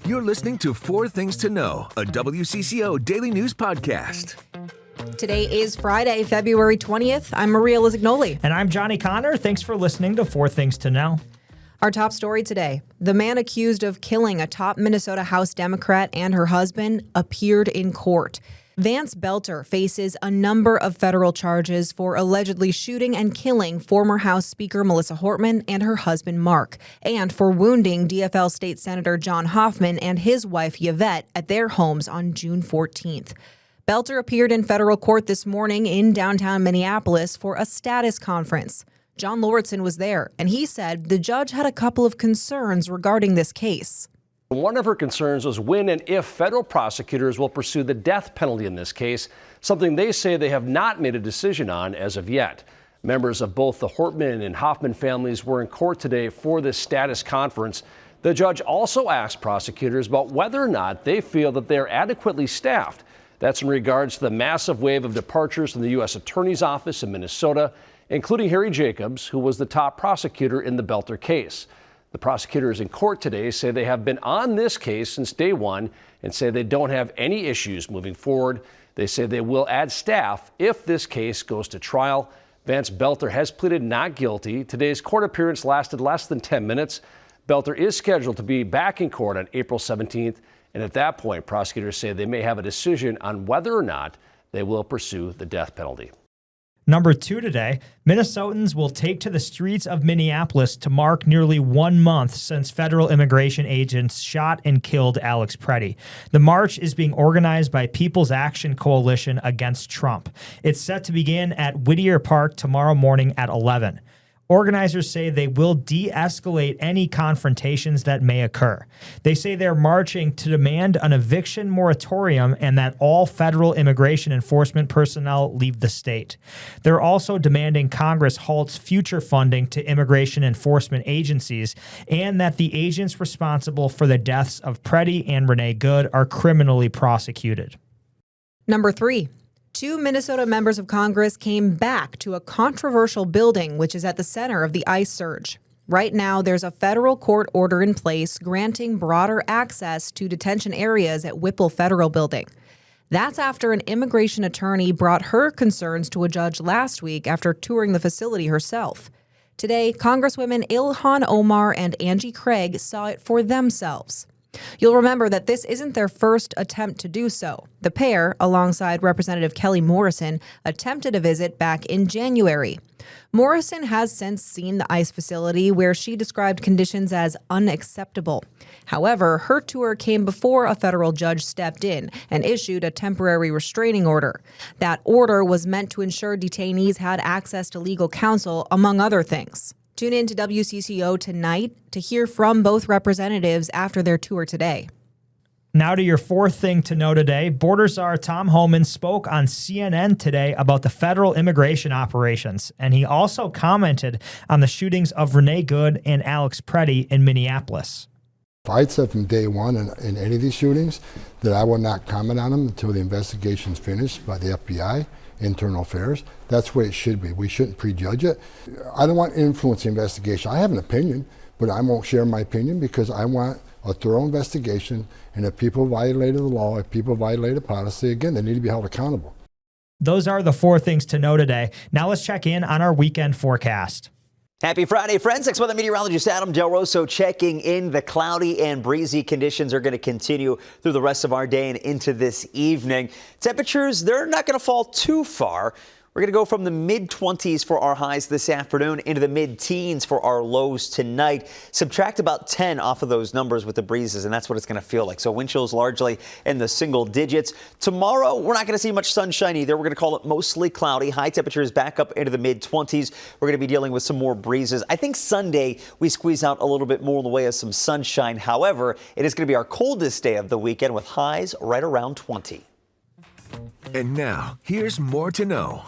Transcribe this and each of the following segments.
You're listening to Four Things to Know, a WCCO daily news podcast. Today is Friday, February 20th. I'm Maria Lizignoli. And I'm Johnny Connor. Thanks for listening to Four Things to Know. Our top story today. The man accused of killing a top Minnesota House Democrat and her husband appeared in court. Vance Belter faces a number of federal charges for allegedly shooting and killing former House Speaker Melissa Hortman and her husband Mark, and for wounding DFL State Senator John Hoffman and his wife Yvette at their homes on June 14th. Belter appeared in federal court this morning in downtown Minneapolis for a status conference. John Lauritsen was there, and he said the judge had a couple of concerns regarding this case. One of her concerns was when and if federal prosecutors will pursue the death penalty in this case, something they say they have not made a decision on as of yet. Members of both the Hortman and Hoffman families were in court today for this status conference. The judge also asked prosecutors about whether or not they feel that they are adequately staffed. That's in regards to the massive wave of departures from the U.S. Attorney's Office in Minnesota, including Harry Jacobs, who was the top prosecutor in the Belter case. The prosecutors in court today say they have been on this case since day one and say they don't have any issues moving forward. They say they will add staff if this case goes to trial. Vance Belter has pleaded not guilty. Today's court appearance lasted less than 10 minutes. Belter is scheduled to be back in court on April 17th. And at that point, prosecutors say they may have a decision on whether or not they will pursue the death penalty. Number 2 today, Minnesotans will take to the streets of Minneapolis to mark nearly 1 month since federal immigration agents shot and killed Alex Pretti. The march is being organized by People's Action Coalition Against Trump. It's set to begin at Whittier Park tomorrow morning at 11. Organizers say they will de-escalate any confrontations that may occur. They say they're marching to demand an eviction moratorium and that all federal immigration enforcement personnel leave the state. They're also demanding Congress halts future funding to immigration enforcement agencies and that the agents responsible for the deaths of Pretti and Renee Good are criminally prosecuted. Number 3. 2 Minnesota members of Congress came back to a controversial building which is at the center of the ICE surge. Right now, there's a federal court order in place granting broader access to detention areas at Whipple Federal Building. That's after an immigration attorney brought her concerns to a judge last week after touring the facility herself. Today, Congresswomen Ilhan Omar and Angie Craig saw it for themselves. You'll remember that this isn't their first attempt to do so. The pair, alongside Representative Kelly Morrison, attempted a visit back in January. Morrison has since seen the ICE facility where she described conditions as unacceptable. However, her tour came before a federal judge stepped in and issued a temporary restraining order. That order was meant to ensure detainees had access to legal counsel, among other things. Tune in to WCCO tonight to hear from both representatives after their tour today. Now to your fourth thing to know today. Border Czar Tom Homan spoke on CNN today about the federal immigration operations, and he also commented on the shootings of Renee Good and Alex Pretti in Minneapolis. I'd said from day one in any of these shootings that I will not comment on them until the investigation's finished by the FBI, Internal Affairs. That's the way it should be. We shouldn't prejudge it. I don't want to influence the investigation. I have an opinion, but I won't share my opinion because I want a thorough investigation, and if people violated the law, if people violated policy, again, they need to be held accountable. Those are the 4 things to know today. Now let's check in on our weekend forecast. Happy Friday, friends. Next weather meteorologist Adam Del Rosso checking in. The cloudy and breezy conditions are going to continue through the rest of our day and into this evening. Temperatures, they're not going to fall too far. We're going to go from the mid-20s for our highs this afternoon into the mid-teens for our lows tonight. Subtract about 10 off of those numbers with the breezes, and that's what it's going to feel like. So wind chills largely in the single digits. Tomorrow, we're not going to see much sunshine either. We're going to call it mostly cloudy. High temperatures back up into the mid-20s. We're going to be dealing with some more breezes. I think Sunday, we squeeze out a little bit more in the way of some sunshine. However, it is going to be our coldest day of the weekend with highs right around 20. And now, here's more to know.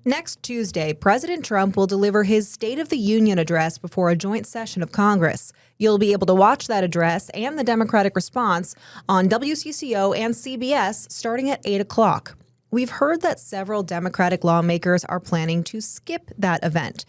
Next Tuesday, President Trump will deliver his State of the Union address before a joint session of Congress. You'll be able to watch that address and the Democratic response on WCCO and CBS starting at 8 o'clock. We've heard that several Democratic lawmakers are planning to skip that event.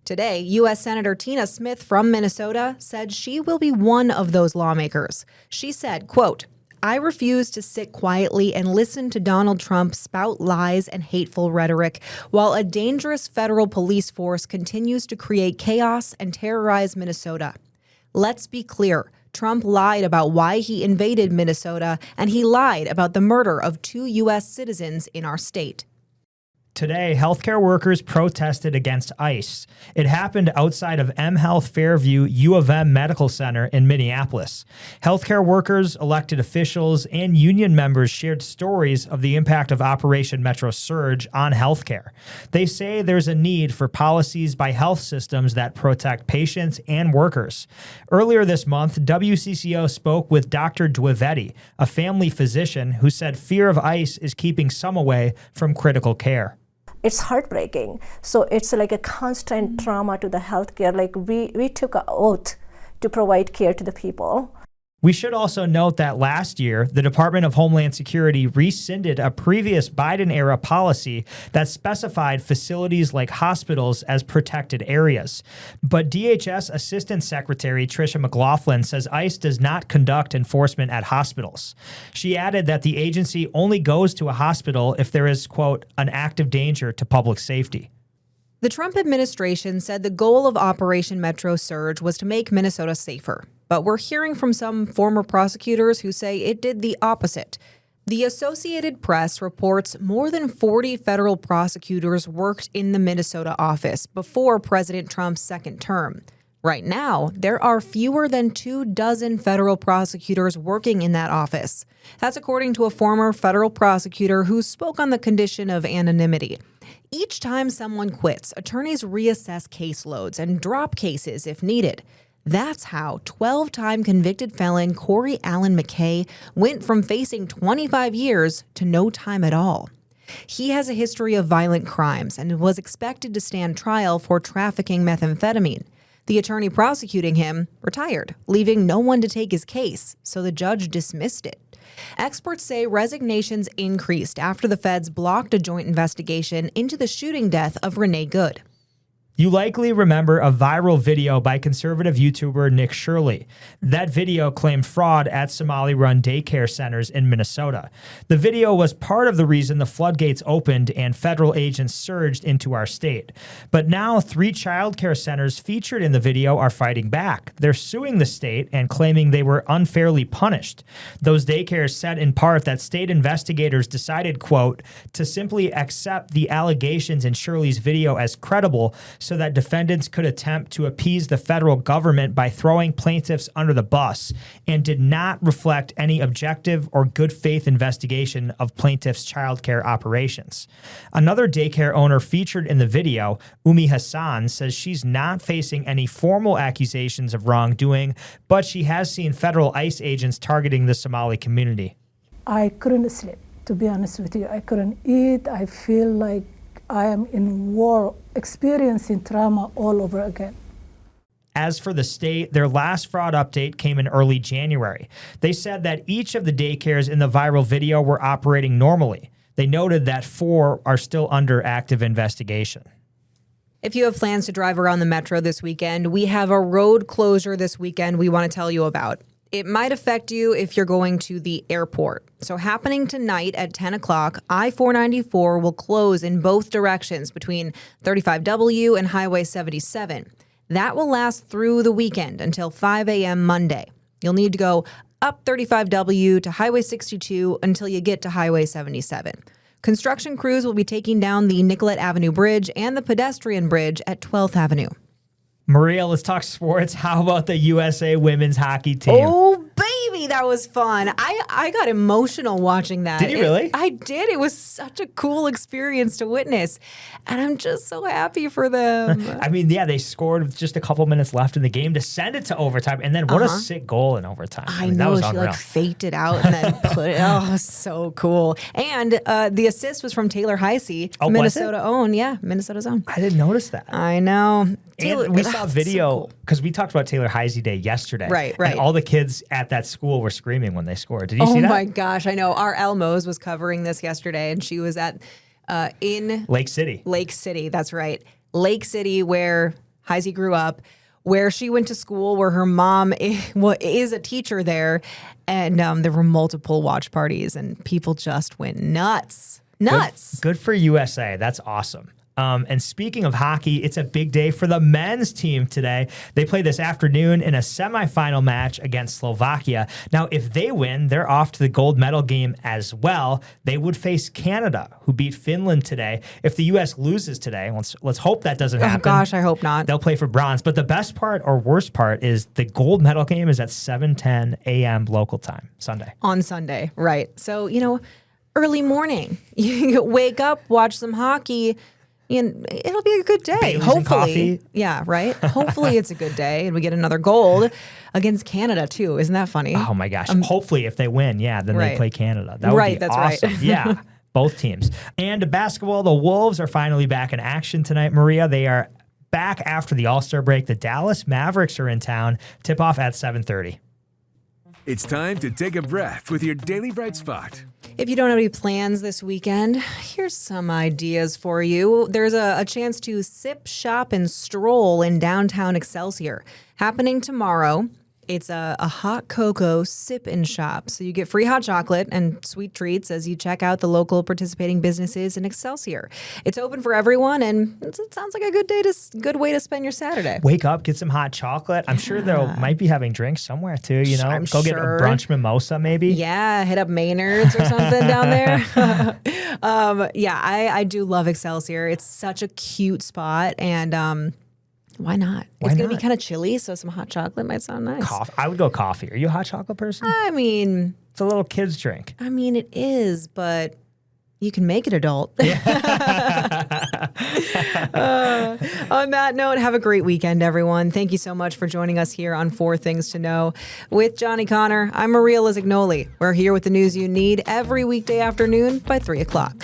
Today, U.S. Senator Tina Smith from Minnesota said she will be one of those lawmakers. She said, quote, "I refuse to sit quietly and listen to Donald Trump spout lies and hateful rhetoric while a dangerous federal police force continues to create chaos and terrorize Minnesota. Let's be clear. Trump lied about why he invaded Minnesota, and he lied about the murder of 2 U.S. citizens in our state." Today, healthcare workers protested against ICE. It happened outside of M Health Fairview U of M Medical Center in Minneapolis. Healthcare workers, elected officials, and union members shared stories of the impact of Operation Metro Surge on healthcare. They say there's a need for policies by health systems that protect patients and workers. Earlier this month, WCCO spoke with Dr. Dwivetti, a family physician who said fear of ICE is keeping some away from critical care. It's heartbreaking. So it's like a constant trauma to the healthcare. Like we took an oath to provide care to the people. We should also note that last year, the Department of Homeland Security rescinded a previous Biden-era policy that specified facilities like hospitals as protected areas. But DHS Assistant Secretary Tricia McLaughlin says ICE does not conduct enforcement at hospitals. She added that the agency only goes to a hospital if there is, quote, an active danger to public safety. The Trump administration said the goal of Operation Metro Surge was to make Minnesota safer. But we're hearing from some former prosecutors who say it did the opposite. The Associated Press reports more than 40 federal prosecutors worked in the Minnesota office before President Trump's second term. Right now, there are fewer than 24 federal prosecutors working in that office. That's according to a former federal prosecutor who spoke on the condition of anonymity. Each time someone quits, attorneys reassess caseloads and drop cases if needed. That's how 12-time convicted felon Corey Allen McKay went from facing 25 years to no time at all. He has a history of violent crimes and was expected to stand trial for trafficking methamphetamine. The attorney prosecuting him retired, leaving no one to take his case, so the judge dismissed it. Experts say resignations increased after the feds blocked a joint investigation into the shooting death of Renee Good. You likely remember a viral video by conservative YouTuber Nick Shirley. That video claimed fraud at Somali-run daycare centers in Minnesota. The video was part of the reason the floodgates opened and federal agents surged into our state. But now 3 childcare centers featured in the video are fighting back. They're suing the state and claiming they were unfairly punished. Those daycares said in part that state investigators decided, quote, to simply accept the allegations in Shirley's video as credible so that defendants could attempt to appease the federal government by throwing plaintiffs under the bus, and did not reflect any objective or good faith investigation of plaintiffs' childcare operations. Another daycare owner featured in the video, Umi Hassan, says she's not facing any formal accusations of wrongdoing, but she has seen federal ICE agents targeting the Somali community. I couldn't sleep, to be honest with you. I couldn't eat. I feel like I am in war, experiencing trauma all over again. As for the state, their last fraud update came in early January. They said that each of the daycares in the viral video were operating normally. They noted that 4 are still under active investigation. If you have plans to drive around the metro this weekend, we have a road closure this weekend we want to tell you about. It might affect you if you're going to the airport. So happening tonight at 10 o'clock, I-494 will close in both directions between 35W and Highway 77. That will last through the weekend until 5 a.m. Monday. You'll need to go up 35W to Highway 62 until you get to Highway 77. Construction crews will be taking down the Nicollet Avenue Bridge and the pedestrian bridge at 12th Avenue. Maria, let's talk sports. How about the USA women's hockey team? Oh, baby, that was fun. I got emotional watching that. Did you really? I did. It was such a cool experience to witness. And I'm just so happy for them. I mean, yeah, they scored with just a couple minutes left in the game to send it to overtime. And then what a sick goal in overtime. I mean, know. that was She unreal. like faked it out and then put it. Oh, so cool. And the assist was from Taylor Heisey, Oh, was it? Minnesota own. Yeah, Minnesota's own. I didn't notice that. I know. And we saw that's video so because we talked about Taylor Heisey Day yesterday. Right. And all the kids at that school were screaming when they scored. Did you see Oh that? my gosh, I know. Our Elmos was covering this yesterday, and she was at in Lake City. Lake City. That's right, Lake City, where Heisey grew up, where she went to school, where her mom is a teacher there. And there were multiple watch parties and people just went nuts. Good for USA. That's awesome. And speaking of hockey, it's a big day for the men's team today. They play this afternoon in a semifinal match against Slovakia. Now, if they win, they're off to the gold medal game as well. They would face Canada, who beat Finland today. If the U.S. loses today, let's hope that doesn't happen. Oh, gosh, I hope not. They'll play for bronze. But the best part or worst part is the gold medal game is at 7:10 a.m. local time, Sunday. On Sunday, right. So, early morning. You wake up, watch some hockey, and it'll be a good day. Baileys Hopefully. and coffee. Yeah, right? Hopefully it's a good day and we get another gold against Canada too. Isn't that funny? Oh my gosh. Hopefully if they win, then they play Canada. That would be that's awesome. right. Yeah, both teams. And basketball, the Wolves are finally back in action tonight, Maria. They are back after the All-Star break. The Dallas Mavericks are in town. Tip-off at 7:30. It's time to take a breath with your Daily Bright Spot. If you don't have any plans this weekend, here's some ideas for you. There's a chance to sip, shop, and stroll in downtown Excelsior. Happening tomorrow. It's a hot cocoa sip and shop. So you get free hot chocolate and sweet treats as you check out the local participating businesses in Excelsior. It's open for everyone, and it sounds like a good way to spend your Saturday. Wake up, get some hot chocolate. I'm sure they might be having drinks somewhere too, I'm Go get a sure. brunch mimosa maybe. Yeah, hit up Maynard's or something down there. I do love Excelsior. It's such a cute spot, and why not? It's going to be kind of chilly, so some hot chocolate might sound nice. Coffee. I would go coffee. Are you a hot chocolate person? I mean, It's a little kid's drink. it is, but you can make it adult. On that note, have a great weekend, everyone. Thank you so much for joining us here on 4 Things to Know with Johnny Connor. I'm Maria Lizignoli. We're here with the news you need every weekday afternoon by 3 o'clock.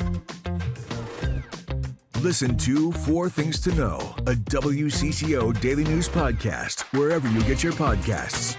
Listen to 4 Things to Know, a WCCO daily news podcast, wherever you get your podcasts.